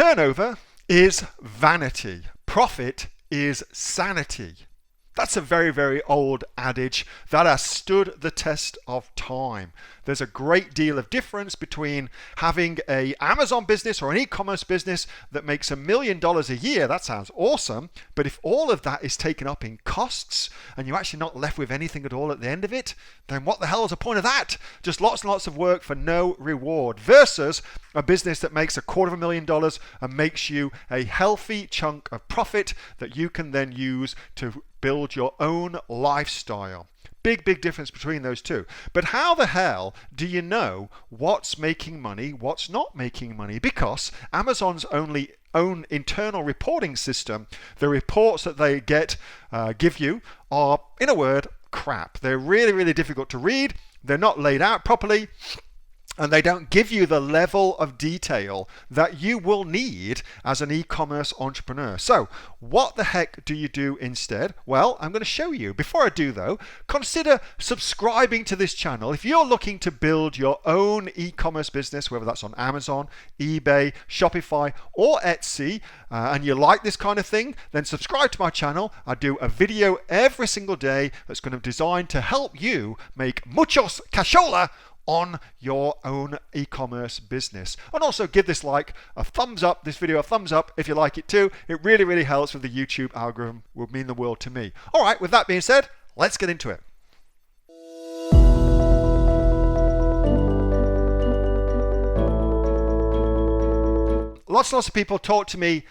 Turnover is vanity. Profit is sanity. That's a very, very old adage that has stood the test of time. There's a great deal of difference between having an Amazon business or an e-commerce business that makes $1 million a year. That sounds awesome. But if all of that is taken up in costs and you're actually not left with anything at all at the end of it, then what the hell is the point of that? Just lots and lots of work for no reward versus a business that makes $250,000 and makes you a healthy chunk of profit that you can then use to build your own lifestyle. Big, big difference between those two. But how the hell do you know what's making money, what's not making money? Because Amazon's own internal reporting system, the reports that they give you are, in a word, crap. They're really, really difficult to read. They're not laid out properly. And they don't give you the level of detail that you will need as an e-commerce entrepreneur. So what the heck do you do instead? Well, I'm going to show you. Before I do though, consider subscribing to this channel. If you're looking to build your own e-commerce business, whether that's on Amazon, eBay, Shopify, or Etsy, and you like this kind of thing, then subscribe to my channel. I do a video every single day that's going to be designed to help you make muchos cashola on your own e-commerce business. And also give this video a thumbs up if you like it too. It really, really helps with the YouTube algorithm. Would mean the world to me. All right, with that being said, let's get into it. Lots and lots of people talk to me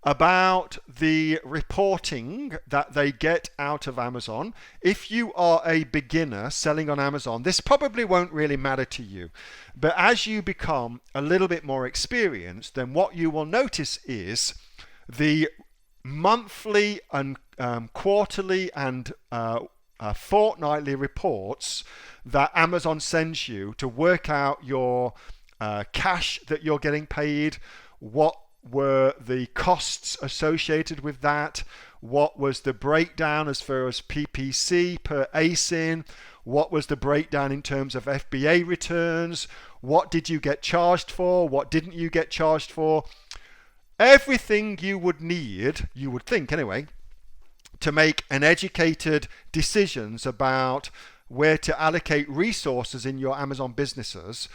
about the reporting that they get out of Amazon. If you are a beginner selling on Amazon, this probably won't really matter to you. But as you become a little bit more experienced, then what you will notice is the monthly and quarterly and fortnightly reports that Amazon sends you to work out your cash that you're getting paid, what were the costs associated with that, what was the breakdown as far as PPC per ASIN, what was the breakdown in terms of FBA returns, what did you get charged for, what didn't you get charged for. Everything you would need, you would think anyway, to make an educated decisions about where to allocate resources in your Amazon businesses,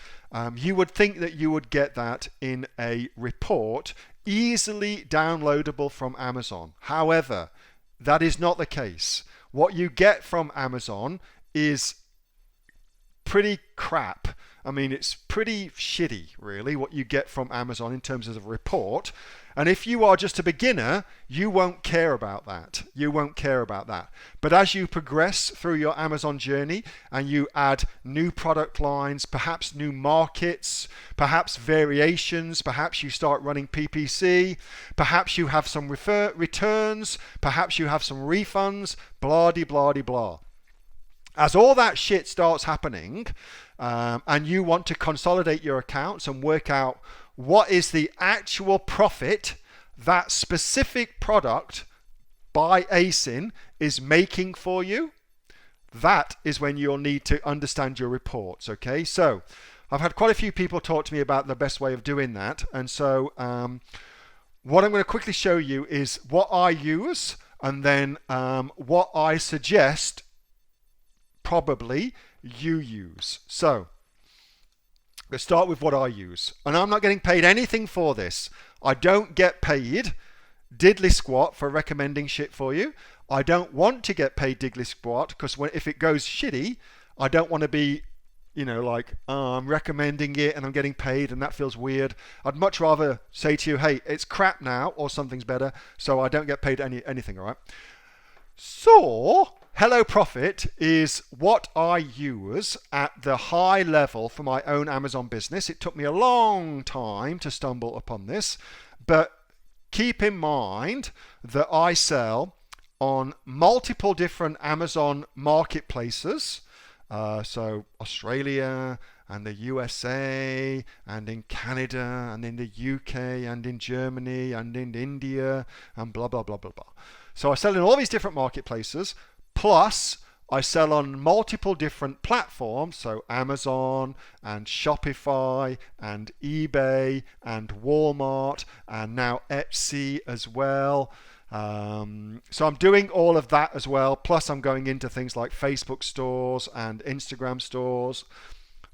you would think that you would get that in a report easily downloadable from Amazon. However, that is not the case. What you get from Amazon is pretty crap. I mean, it's pretty shitty, really, what you get from Amazon in terms of a report. And if you are just a beginner, you won't care about that. You won't care about that. But as you progress through your Amazon journey and you add new product lines, perhaps new markets, perhaps variations, perhaps you start running PPC, perhaps you have some returns, perhaps you have some refunds, blah de blah de blah. As all that shit starts happening, and you want to consolidate your accounts and work out what is the actual profit that specific product by ASIN is making for you, that is when you'll need to understand your reports. Okay, so I've had quite a few people talk to me about the best way of doing that, and so what I'm going to quickly show you is what I use, and then what I suggest probably you use. So let's start with what I use. And I'm not getting paid anything for this. I don't get paid diddly squat for recommending shit for you. I don't want to get paid diddly squat because if it goes shitty, I don't want to be, like, oh, I'm recommending it and I'm getting paid and that feels weird. I'd much rather say to you, hey, it's crap now or something's better, so I don't get paid anything, all right? So Hello Profit is what I use at the high level for my own Amazon business. It took me a long time to stumble upon this, but keep in mind that I sell on multiple different Amazon marketplaces. So Australia and the USA and in Canada and in the UK and in Germany and in India and blah, blah, blah, blah, blah. So I sell in all these different marketplaces. Plus, I sell on multiple different platforms, so Amazon and Shopify and eBay and Walmart and now Etsy as well. So I'm doing all of that as well. Plus I'm going into things like Facebook stores and Instagram stores.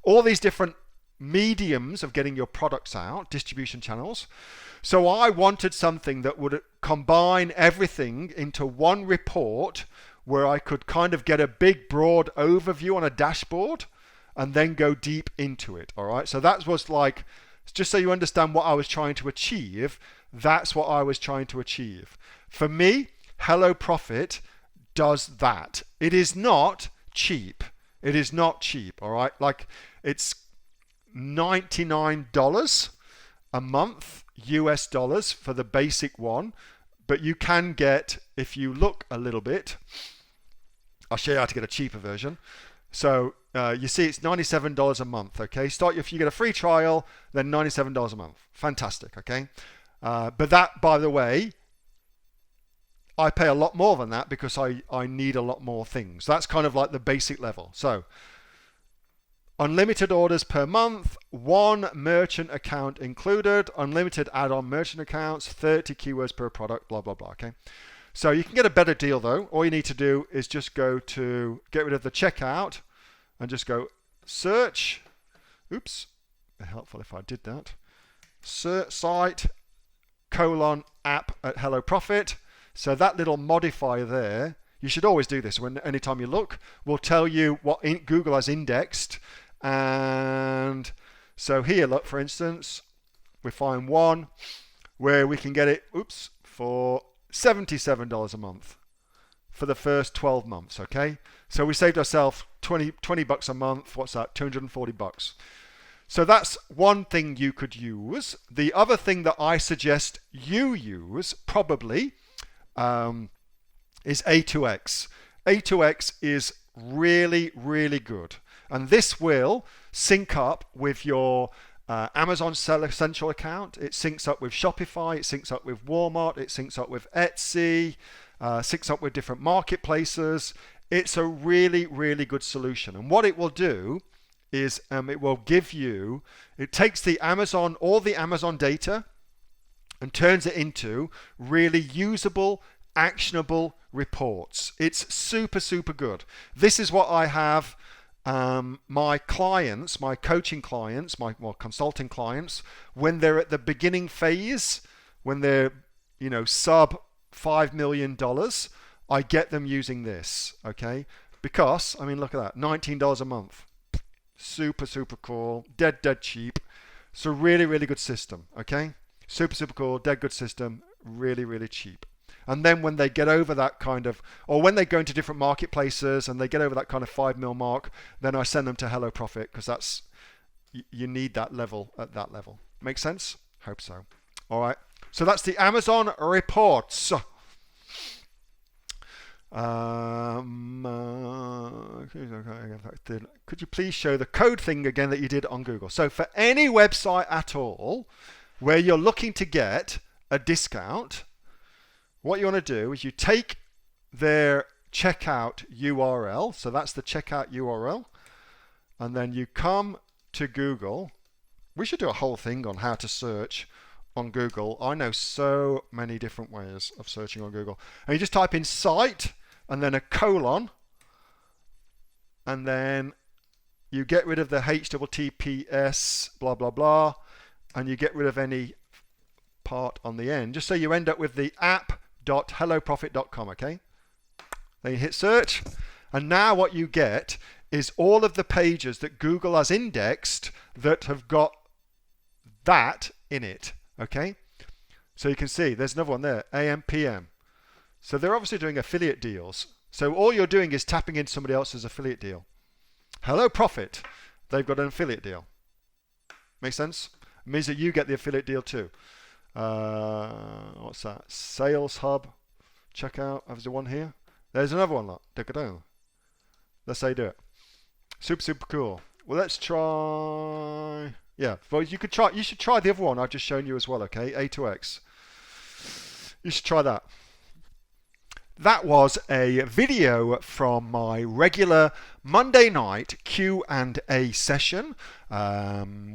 All these different mediums of getting your products out, distribution channels. So I wanted something that would combine everything into one report where I could kind of get a big broad overview on a dashboard and then go deep into it. All right. So that was like, just so you understand what I was trying to achieve, that's what I was trying to achieve. For me, Hello Profit does that. It is not cheap. It is not cheap. All right. Like it's $99 a month US dollars for the basic one, but you can get, if you look a little bit, I'll show you how to get a cheaper version. So you see it's $97 a month. Okay, if you get a free trial, then $97 a month. Fantastic. Okay, but that, by the way, I pay a lot more than that because I need a lot more things. That's kind of like the basic level. So unlimited orders per month, one merchant account included, unlimited add-on merchant accounts, 30 keywords per product, blah, blah, blah, okay? So you can get a better deal though. All you need to do is just go to, get rid of the checkout and just go search. Oops, helpful if I did that. Site, app at Hello Profit. So that little modifier there, you should always do this when anytime you look, will tell you what Google has indexed. And so here, look, for instance, we find one where we can get it, for $77 a month for the first 12 months, okay? So we saved ourselves 20 bucks a month. What's that? 240 bucks. So that's one thing you could use. The other thing that I suggest you use probably is A2X. A2X is really, really good. And this will sync up with your Amazon Seller Central account. It syncs up with Shopify. It syncs up with Walmart. It syncs up with Etsy. Syncs up with different marketplaces. It's a really, really good solution. And what it will do is it will give you, it takes the Amazon, all the Amazon data and turns it into really usable, actionable reports. It's super, super good. This is what I have my clients, my coaching clients, my consulting clients, when they're at the beginning phase, when they're, sub $5 million, I get them using this, okay? Because, look at that, $19 a month. Super, super cool, dead cheap. It's a really, really good system, okay? Super, super cool, dead good system, really, really cheap. And then when they get over that kind of, or when they go into different marketplaces and they get over that kind of 5 mil mark, then I send them to Hello Profit because that's, you need that level at that level. Make sense? Hope so. All right. So that's the Amazon reports. Could you please show the code thing again that you did on Google? So for any website at all where you're looking to get a discount, what you want to do is you take their checkout URL, so that's the checkout URL, and then you come to Google. We should do a whole thing on how to search on Google. I know so many different ways of searching on Google. And you just type in site and then a colon, and then you get rid of the HTTPS blah blah blah, and you get rid of any part on the end, just so you end up with the app.helloprofit.com, okay? Then you hit search, and now what you get is all of the pages that Google has indexed that have got that in it, okay? So you can see there's another one there, AM, PM. So they're obviously doing affiliate deals. So all you're doing is tapping into somebody else's affiliate deal. Hello Profit, they've got an affiliate deal. Make sense? It means that you get the affiliate deal too. What's that? Sales Hub. Checkout. There's one here. There's another one. Look. That's how you do it. Super, super cool. Well, let's try. Yeah. Well, you could try. You should try the other one I've just shown you as well. Okay. A2X. You should try that. that was a video from my regular Monday night Q&A session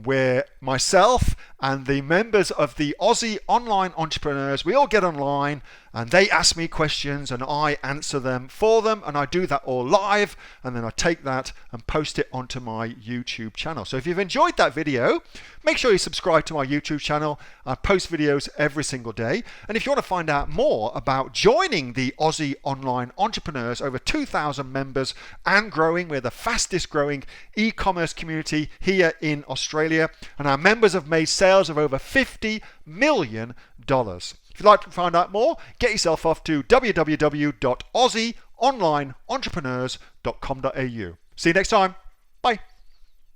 where myself and the members of the Aussie Online Entrepreneurs, we all get online and they ask me questions and I answer them for them, and I do that all live, and then I take that and post it onto my YouTube channel. So if you've enjoyed that video, make sure you subscribe to my YouTube channel. I post videos every single day. And if you want to find out more about joining the Aussie Online Entrepreneurs, over 2,000 members and growing, we're the fastest growing e-commerce community here in Australia, and our members have made sales of over $50 million. If you'd like to find out more, get yourself off to www.aussieonlineentrepreneurs.com.au. See you next time.